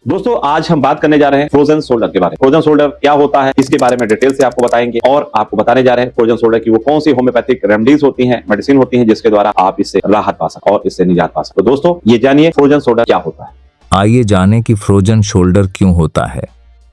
दोस्तों आज हम बात करने जा रहे हैं फ्रोजन शोल्डर के बारे में। फ्रोजन शोल्डर क्या होता है इसके बारे में डिटेल से आपको बताएंगे और आपको बताने जा रहे हैं फ्रोजन शोल्डर की वो कौन सी होम्योपैथिक रेमेडीज होती हैं, मेडिसिन होती हैं जिसके द्वारा आप इससे राहत पा सकते और इससे निजात पा सकते। तो दोस्तों ये जानिए फ्रोजन शोल्डर क्या होता है। आइए जानें कि फ्रोजन शोल्डर क्यों होता है।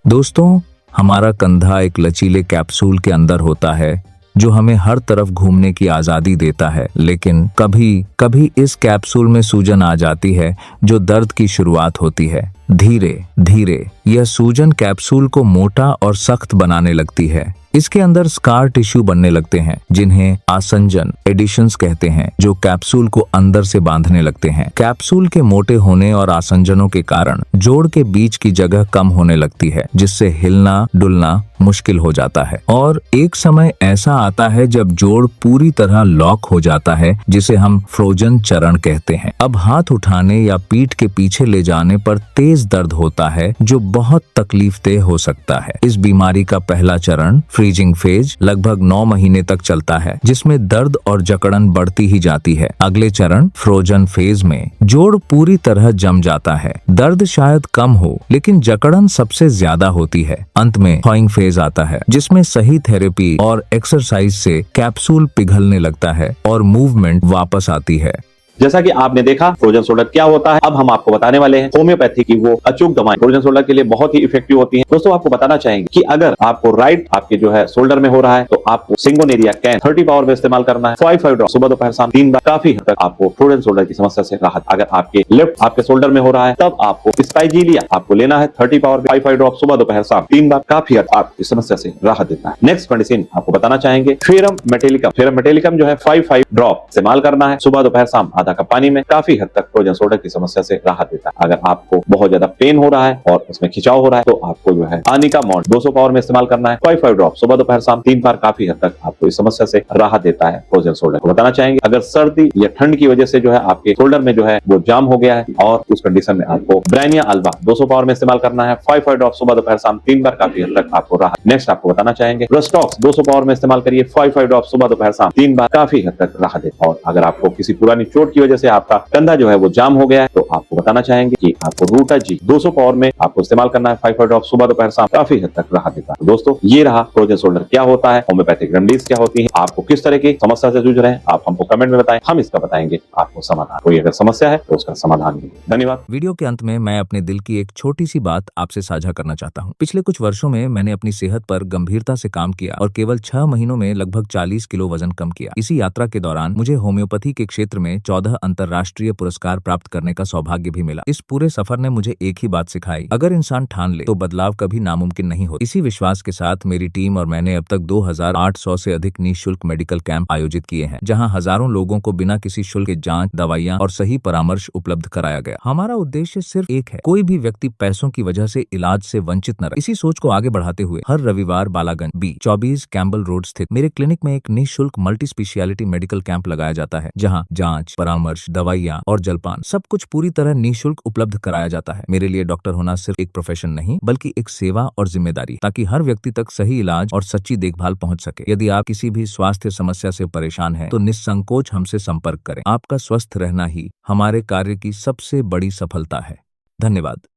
दोस्तों, हमारा कंधा एक लचीले कैप्सूल के अंदर होता है जो हमें हर तरफ घूमने की आजादी देता है, लेकिन कभी कभी इस कैप्सूल में सूजन आ जाती है जो दर्द की शुरुआत होती है। धीरे धीरे यह सूजन कैप्सूल को मोटा और सख्त बनाने लगती है। इसके अंदर स्कार टिश्यू बनने लगते हैं जिन्हें आसंजन एडिशंस कहते हैं, जो कैप्सूल को अंदर से बांधने लगते हैं। कैप्सूल के मोटे होने और आसंजनों के कारण जोड़ के बीच की जगह कम होने लगती है, जिससे हिलना डुलना मुश्किल हो जाता है। और एक समय ऐसा आता है जब जोड़ पूरी तरह लॉक हो जाता है, जिसे हम फ्रोजन चरण कहते हैं। अब हाथ उठाने या पीठ के पीछे ले जाने पर तेज दर्द होता है जो बहुत तकलीफदेह हो सकता है। इस बीमारी का पहला चरण फ्रीजिंग फेज लगभग 9 महीने तक चलता है, जिसमें दर्द और जकड़न बढ़ती ही जाती है। अगले चरण फ्रोजन फेज में जोड़ पूरी तरह जम जाता है। दर्द शायद कम हो, लेकिन जकड़न सबसे ज्यादा होती है। अंत में थॉइंग फेज आता है, जिसमें सही थेरेपी और एक्सरसाइज से कैप्सूल पिघलने लगता है और मूवमेंट वापस आती है। जैसा कि आपने देखा फ्रोजन शोल्डर क्या होता है, अब हम आपको बताने वाले हैं होम्योपैथी की वो अचूक दवाएं फ्रोजन शोल्डर के लिए बहुत ही इफेक्टिव होती हैं। दोस्तों आपको बताना चाहेंगे कि अगर आपको राइट आपके जो है शोल्डर में हो रहा है तो आपको सिंगोनेरिया कैन 30 पावर में इस्तेमाल करना है। 5 ड्रॉप सुबह दोपहर शाम 3 बार, काफी हद तक आपको फ्रोजन शोल्डर की समस्या से राहत। अगर आपके लेफ्ट आपके शोल्डर में हो रहा है तब आपको स्पाइजीलिया आपको लेना है 30 पावर 5 ड्रॉप सुबह दोपहर शाम 3 बार, काफी हद आप इस समस्या से राहत देता है। नेक्स्ट मेडिसिन आपको बताना चाहेंगे फेरम मेटेलिकम। फेरम मेटेलिकम जो है 5 ड्रॉप इस्तेमाल करना है सुबह दोपहर शाम आधा कप पानी में, काफी हद तक फ्रोजन शोल्डर की समस्या से राहत देता है। अगर आपको बहुत ज्यादा पेन हो रहा है और उसमें खिंचाव हो रहा है तो आपको जो है आनिका मॉन्ट 200 पावर में इस्तेमाल करना है। 5 ड्रॉप सुबह दोपहर शाम 3 बार, काफी हद तक आपको इस समस्या से राहत देता है फ्रोजन शोल्डर को। बताना चाहेंगे अगर सर्दी या ठंड की वजह से जो है आपके शोल्डर में जो है वो जाम हो गया है और उस कंडीशन में आपको ब्रानिया अल्बा 200 पावर में इस्तेमाल करना है। 5 ड्रॉप सुबह दोपहर शाम 3 बार, काफी हद तक आपको राहत। नेक्स्ट आपको बताना चाहेंगे रस्टॉक्स 200 पावर में इस्तेमाल करिए। 5 ड्रॉप सुबह दोपहर शाम 3 बार, काफी हद तक राहत देता है। और अगर आपको किसी पुरानी चोट की वजह से आपका कंधा जो है वो जाम हो गया है तो आपको बताना चाहेंगे कि आपको रूटा जी 200 पावर में आपको इस्तेमाल करना है। 5 ड्रॉप सुबह दोपहर शाम, काफी हद तक राहत देता है। दोस्तों ये रहा फ्रोजन शोल्डर क्या होता है, होम्योपैथिक रेमेडीज क्या होती है, आपको किस तरह की समस्या से जूझ रहे हैं आप हमको कमेंट में बताएं, हम इसका बताएंगे आपको समाधान। कोई अगर समस्या है तो उसका समाधान भी। धन्यवाद। वीडियो के अंत में मैं अपने दिल की एक छोटी सी बात आपसे साझा करना चाहता हूँ। पिछले कुछ वर्षों में मैंने अपनी सेहत पर गंभीरता से काम किया और केवल 6 महीनों में लगभग 40 किलो वजन कम किया। इसी यात्रा के दौरान मुझे होम्योपैथी के क्षेत्र में 14 अंतर्राष्ट्रीय पुरस्कार प्राप्त करने का सौभाग्य भी मिला। इस पूरे सफर ने मुझे एक ही बात सिखाई, अगर इंसान ठान ले तो बदलाव कभी नामुमकिन नहीं होता। इसी विश्वास के साथ मेरी टीम और मैंने अब तक 2800 से अधिक निःशुल्क मेडिकल कैंप आयोजित किए हैं, जहां हजारों लोगों को बिना किसी शुल्क के जांच, दवाइयां और सही परामर्श उपलब्ध कराया गया। हमारा उद्देश्य सिर्फ एक है, कोई भी व्यक्ति पैसों की वजह से इलाज से वंचित न रहे। इसी सोच को आगे बढ़ाते हुए हर रविवार बालागंज B24 कैम्बल रोड स्थित मेरे क्लिनिक में एक निःशुल्क मल्टी स्पेशियलिटी मेडिकल कैंप लगाया जाता है, जहाँ जाँच, परामर्श, दवाइयाँ और जलपान सब कुछ पूरी तरह निःशुल्क उपलब्ध कराया जाता है। मेरे लिए डॉक्टर होना सिर्फ एक प्रोफेशन नहीं बल्कि एक सेवा और जिम्मेदारी, ताकि हर व्यक्ति तक सही इलाज और सच्ची देखभाल पहुंच सके। यदि आप किसी भी स्वास्थ्य समस्या से परेशान हैं, तो निस्संकोच हमसे संपर्क करें। आपका स्वस्थ रहना ही हमारे कार्य की सबसे बड़ी सफलता है। धन्यवाद।